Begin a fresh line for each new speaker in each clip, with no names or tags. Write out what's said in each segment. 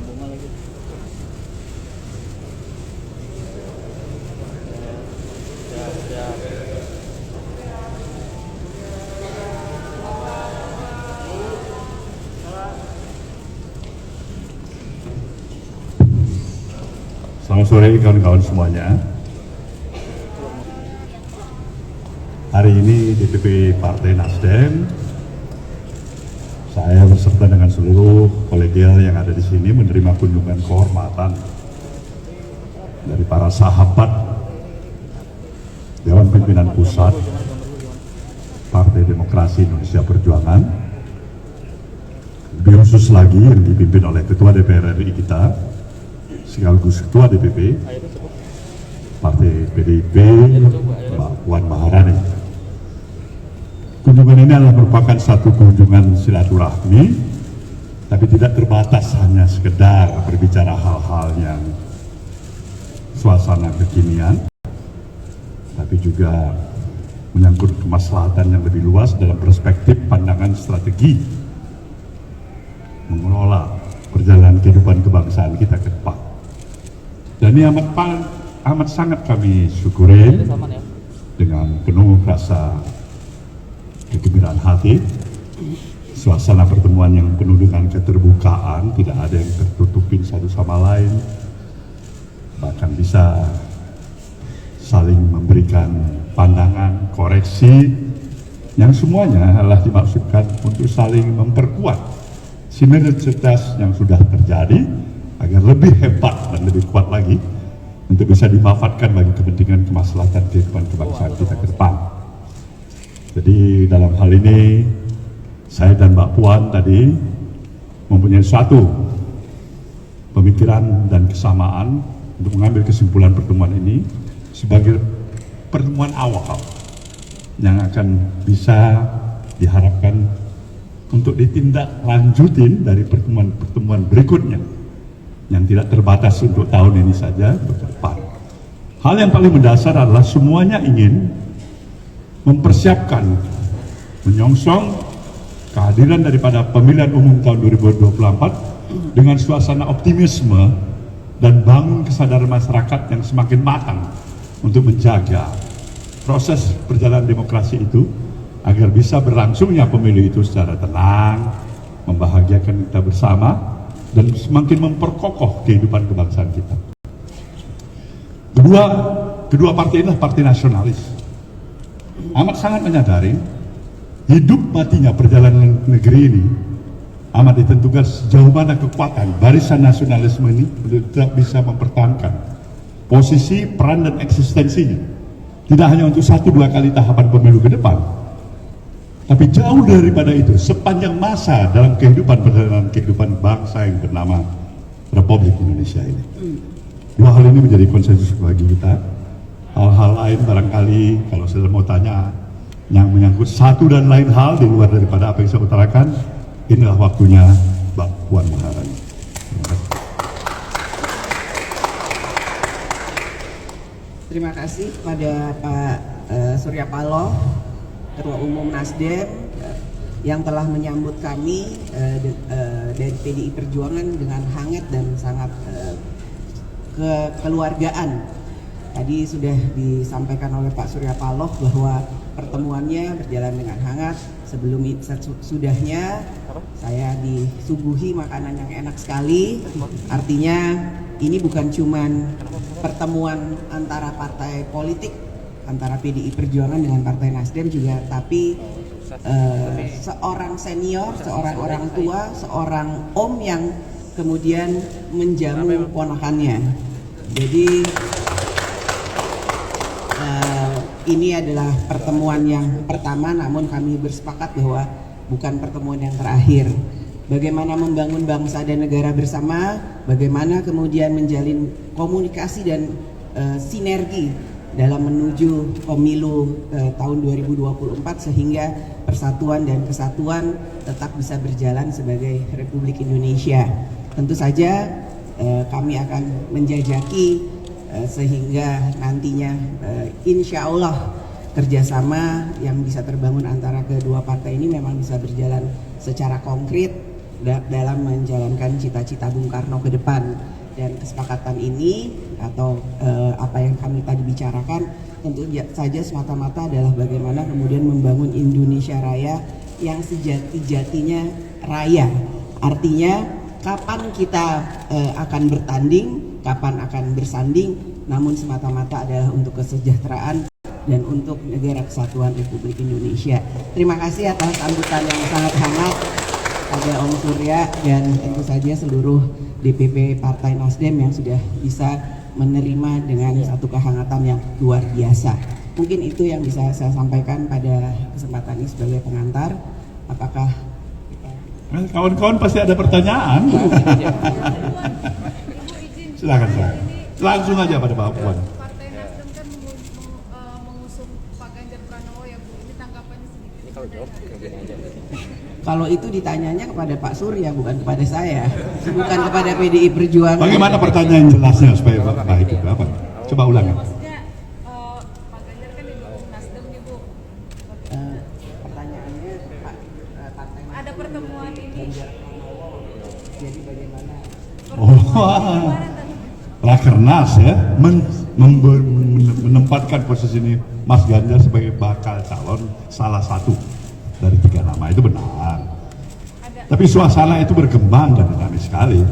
bunga lagi.
Selamat sore kawan-kawan semuanya. Hari ini DPP Partai Nasdem, saya beserta dengan seluruh kolegial yang ada di sini menerima kunjungan kehormatan dari para sahabat Dewan Pimpinan Pusat Partai Demokrasi Indonesia Perjuangan, lebih khusus lagi yang dipimpin oleh Ketua DPR RI kita, sekaligus Ketua DPP Partai PDIP, Mbak Puan Maharani. Kunjungan ini adalah merupakan satu kunjungan silaturahmi, tapi tidak terbatas hanya sekedar berbicara hal-hal yang suasana kekinian, tapi juga menyangkut kemaslahatan yang lebih luas dalam perspektif pandangan strategi mengelola perjalanan kehidupan kebangsaan kita ke depan. Dan ini amat sangat kami syukuri dengan penuh rasa kegembiraan hati. Suasana pertemuan yang penuh dengan keterbukaan, tidak ada yang tertutupin satu sama lain, bahkan bisa saling memberikan pandangan, koreksi, yang semuanya adalah dimaksudkan untuk saling memperkuat sinergitas yang sudah terjadi agar lebih hebat dan lebih kuat lagi untuk bisa dimanfaatkan bagi kepentingan kemaslahatan kehidupan kebangsaan kita ke depan. Jadi dalam hal ini saya dan Mbak Puan tadi mempunyai suatu pemikiran dan kesamaan untuk mengambil kesimpulan pertemuan ini sebagai pertemuan awal yang akan bisa diharapkan untuk ditindaklanjutin dari pertemuan-pertemuan berikutnya yang tidak terbatas untuk tahun ini saja ke depan. Hal yang paling mendasar adalah semuanya ingin mempersiapkan, menyongsong kehadiran daripada pemilihan umum tahun 2024 dengan suasana optimisme dan bangun kesadaran masyarakat yang semakin matang untuk menjaga proses perjalanan demokrasi itu agar bisa berlangsungnya pemilu itu secara tenang, membahagiakan kita bersama, dan semakin memperkokoh kehidupan kebangsaan kita. Kedua partai inilah partai nasionalis. Amat sangat menyadari hidup matinya perjalanan negeri ini amat ditentukan sejauh mana kekuatan barisan nasionalisme ini tetap bisa mempertahankan posisi, peran, dan eksistensinya. Tidak hanya untuk 1-2 kali tahapan pemilu ke depan, tapi jauh daripada itu, sepanjang masa dalam perjalanan kehidupan bangsa yang bernama Republik Indonesia ini. Dua hal ini menjadi konsensus bagi kita. Hal-hal lain barangkali kalau saya mau tanya yang menyangkut satu dan lain hal di luar daripada apa yang saya utarakan, inilah waktunya Mbak Puan Maharani.
Terima kasih kepada Pak Surya Paloh, Ketua Umum Nasdem, yang telah menyambut kami dari PDI Perjuangan dengan hangat dan sangat kekeluargaan. Tadi sudah disampaikan oleh Pak Surya Paloh bahwa pertemuannya berjalan dengan hangat. Sudahnya saya disuguhi makanan yang enak sekali. Artinya ini bukan cuman pertemuan antara partai politik, antara PDI Perjuangan dengan Partai Nasdem juga, tapi seorang senior, seorang orang tua, seorang om yang kemudian menjamu ponakannya. Jadi ini adalah pertemuan yang pertama, namun kami bersepakat bahwa bukan pertemuan yang terakhir. Bagaimana membangun bangsa dan negara bersama, bagaimana kemudian menjalin komunikasi dan sinergi dalam menuju pemilu tahun 2024 sehingga persatuan dan kesatuan tetap bisa berjalan sebagai Republik Indonesia. Tentu saja kami akan menjajaki sehingga nantinya insya Allah kerjasama yang bisa terbangun antara kedua partai ini memang bisa berjalan secara konkret dalam menjalankan cita-cita Bung Karno ke depan. Dan kesepakatan ini atau apa yang kami tadi bicarakan tentu saja semata-mata adalah bagaimana kemudian membangun Indonesia Raya yang sejati-jatinya raya. Artinya kapan kita akan bertanding, kapan akan bersanding, namun semata-mata adalah untuk kesejahteraan dan untuk negara kesatuan Republik Indonesia. Terima kasih atas sambutan yang sangat hangat pada Om Surya dan tentu saja seluruh DPP Partai Nasdem yang sudah bisa menerima dengan satu kehangatan yang luar biasa. Mungkin itu yang bisa saya sampaikan pada kesempatan ini sebagai pengantar. Apakah
kawan-kawan pasti ada pertanyaan? Silakan saya. Langsung aja pada Pak Puan.
Partai Nasdem kan mengusung Pak Ganjar Pranowo ya Bu. Ini tanggapannya sedikit. Ini kalau jawab aja.
kalau itu ditanyanya kepada Pak Surya bukan kepada saya, bukan kepada PDI Perjuangan.
Bagaimana pertanyaan jelasnya supaya baik itu apa? Coba ulangi.
Maksudnya Pak Ganjar kan didukung Nasdem nih Bu.
Pertanyaannya Pak partai
Ada pertemuan ini.
Ganjar Pranowo. Jadi bagaimana?
Oh, Rakernas ya menempatkan posisi ini Mas Ganjar sebagai bakal calon salah satu dari 3 nama, itu benar. Tapi suasana itu berkembang dan dinamis sekali.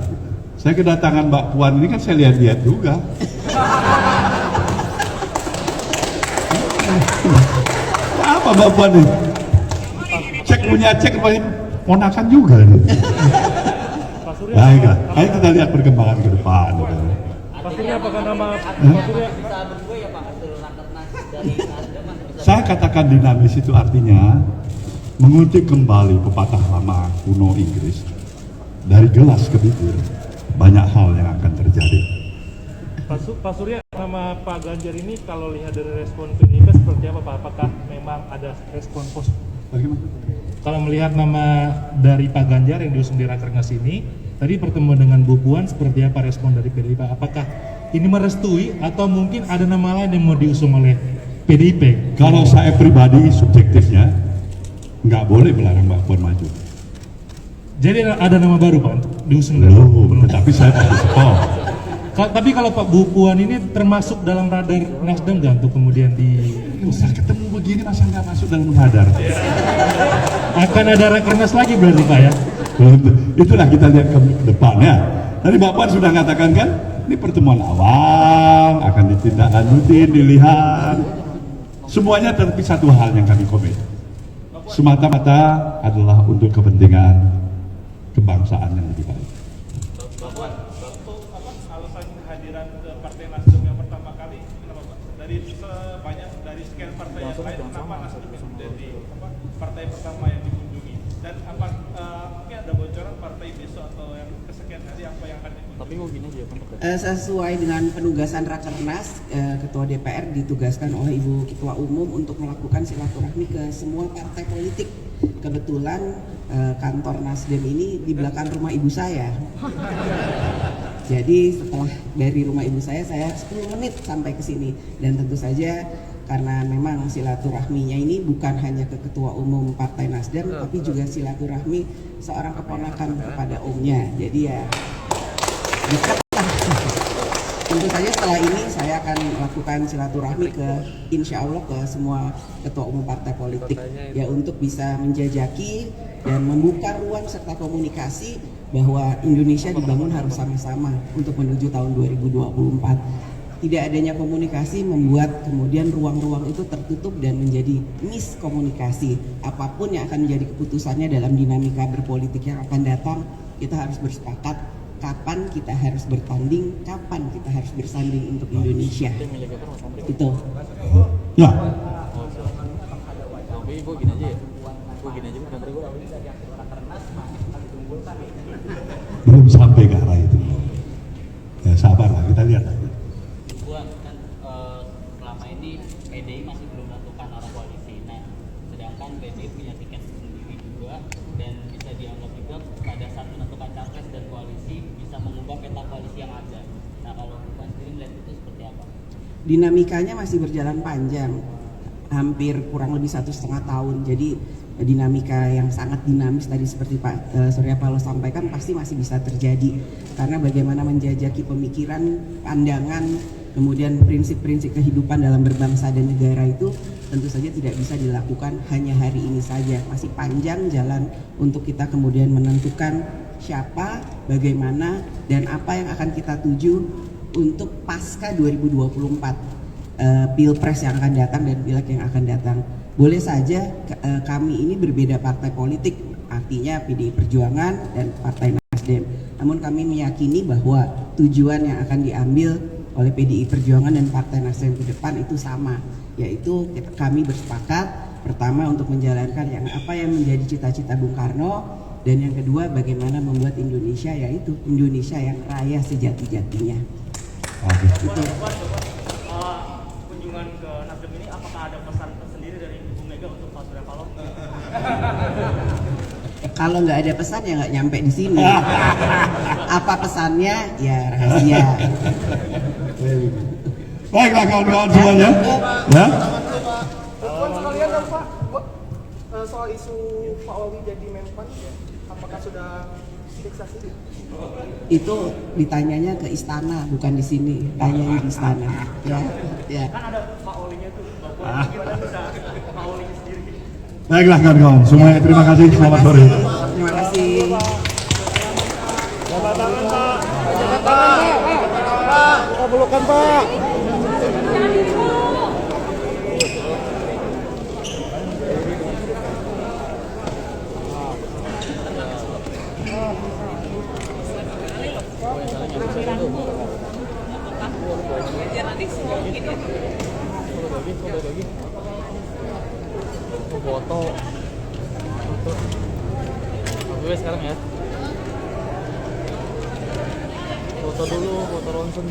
Saya kedatangan Mbak Puan ini kan saya lihat-lihat juga. Apa Mbak Puan ini? Cek ponakan juga nih. Baiklah, ayo kita lihat perkembangan ke depan.
Pak Surya, apakah nama Pak Surya bisa berdua ya Pak hasil rakernas dari Nasdem?
Saya katakan dinamis itu artinya mengutip kembali pepatah lama kuno Inggris, dari gelas ke bibir banyak hal yang akan terjadi.
Pak Surya, nama Pak Ganjar ini kalau lihat dari respon PDIP seperti apa Pak? Apakah memang ada respon positif?
Bagaimana?
Kalau melihat nama dari Pak Ganjar yang diusung di Rakernas ini, tadi pertemuan dengan Bu Puan seperti apa respon dari PDIP? Apakah ini merestui atau mungkin ada nama lain yang mau diusung oleh PDIP?
Kalau saya pribadi subjektifnya nggak boleh melarang Mbak Puan maju.
Jadi ada nama baru Pak untuk diusung?
Belum, tetapi saya pasti support.
Tapi kalau Pak Bu Puan ini termasuk dalam radar Nasdem nggak untuk kemudian
Usah ketemu begini masa nggak masuk dalam radar?
akan ada Rakernas lagi berarti Pak ya?
Itulah kita lihat ke depannya. Tadi Mbak Puan sudah katakan kan, ini pertemuan awal, akan ditindaklanjuti, dilihat. Semuanya tapi satu hal yang kami komit. Semata-mata adalah untuk kepentingan kebangsaan yang lebih baik.
Pak Puan, untuk alasan kehadiran ke Partai Nasdem yang pertama kali, kenapa Pak? Dari sekian partai yang lain, kenapa Nasdem yang menjadi partai pertama yang dikunjungi? Dan apa mungkin ada bocoran partai besok atau yang kesekian hari apa yang akan dikunjungi?
Tapi mau gini aja ya Pak.
Sesuai dengan penugasan Rakernas, Ketua DPR ditugaskan oleh Ibu Ketua Umum untuk melakukan silaturahmi ke semua partai politik. Kebetulan kantor Nasdem ini di belakang rumah ibu saya. Jadi setelah dari rumah ibu saya 10 menit sampai ke sini. Dan tentu saja karena memang silaturahminya ini bukan hanya ke Ketua Umum Partai Nasdem, tapi juga silaturahmi seorang keponakan kepada omnya. Jadi ya dekat lah. Tentu saja setelah ini saya akan melakukan silaturahmi ke insya Allah ke semua ketua umum partai politik ya untuk bisa menjajaki dan membuka ruang serta komunikasi bahwa Indonesia dibangun harus sama-sama untuk menuju tahun 2024. Tidak adanya komunikasi membuat kemudian ruang-ruang itu tertutup dan menjadi miskomunikasi. Apapun yang akan menjadi keputusannya dalam dinamika berpolitik yang akan datang, kita harus bersepakat kapan kita harus bertanding, kapan kita harus bersanding untuk Indonesia. Itu.
Ya.
Tapi gue gini aja ya. Gue gini aja bukan gue.
Belum sampai ke arah itu. Ya sabarlah, kita lihat lagi.
Puan kan selama kan PDI punya tiket sendiri juga, dan bisa dianggap juga pada saat menentukan capres dan koalisi bisa mengubah peta koalisi yang ada. Nah kalau Bupuan sendiri melihat itu seperti apa?
Dinamikanya masih berjalan panjang, hampir kurang lebih 1,5 tahun. Jadi dinamika yang sangat dinamis tadi seperti Pak Surya Paloh sampaikan pasti masih bisa terjadi, karena bagaimana menjajaki pemikiran, pandangan, kemudian prinsip-prinsip kehidupan dalam berbangsa dan negara itu tentu saja tidak bisa dilakukan hanya hari ini saja. Masih panjang jalan untuk kita kemudian menentukan siapa, bagaimana, dan apa yang akan kita tuju untuk pasca 2024 Pilpres yang akan datang dan Pileg yang akan datang. Boleh saja kami ini berbeda partai politik, artinya PDI Perjuangan dan Partai Nasdem. Namun kami meyakini bahwa tujuan yang akan diambil oleh PDI Perjuangan dan Partai Nasdem ke depan itu sama, yaitu kami bersepakat pertama untuk menjalankan yang apa yang menjadi cita-cita Bung Karno, dan yang kedua bagaimana membuat Indonesia, yaitu Indonesia yang raya sejati-jatinya. Itu.
Kunjungan ke Nasdem ini apakah ada pesan tersendiri dari Ibu Mega untuk Pak Surya Paloh?
Kalau nggak ada pesan ya nggak nyampe di sini. Apa pesannya ya rahasia.
Baiklah kawan-kawan semuanya. Ya.
Bukan sekalian dong Pak, soal isu Pak Wawi jadi Menpan, apakah sudah fiksasi?
Itu ditanyanya ke istana, bukan di sini. Tanya di istana. Ya, ya.
Kan ada Pak Olinya tuh, Bapak gimana bisa Pak Olinya sendiri?
Baiklah kawan-kawan semuanya, terima kasih, selamat sore.
Terima kasih.
Pelukan Pak.
Foto. Oke sekarang ya. Foto dulu, foto ronsen.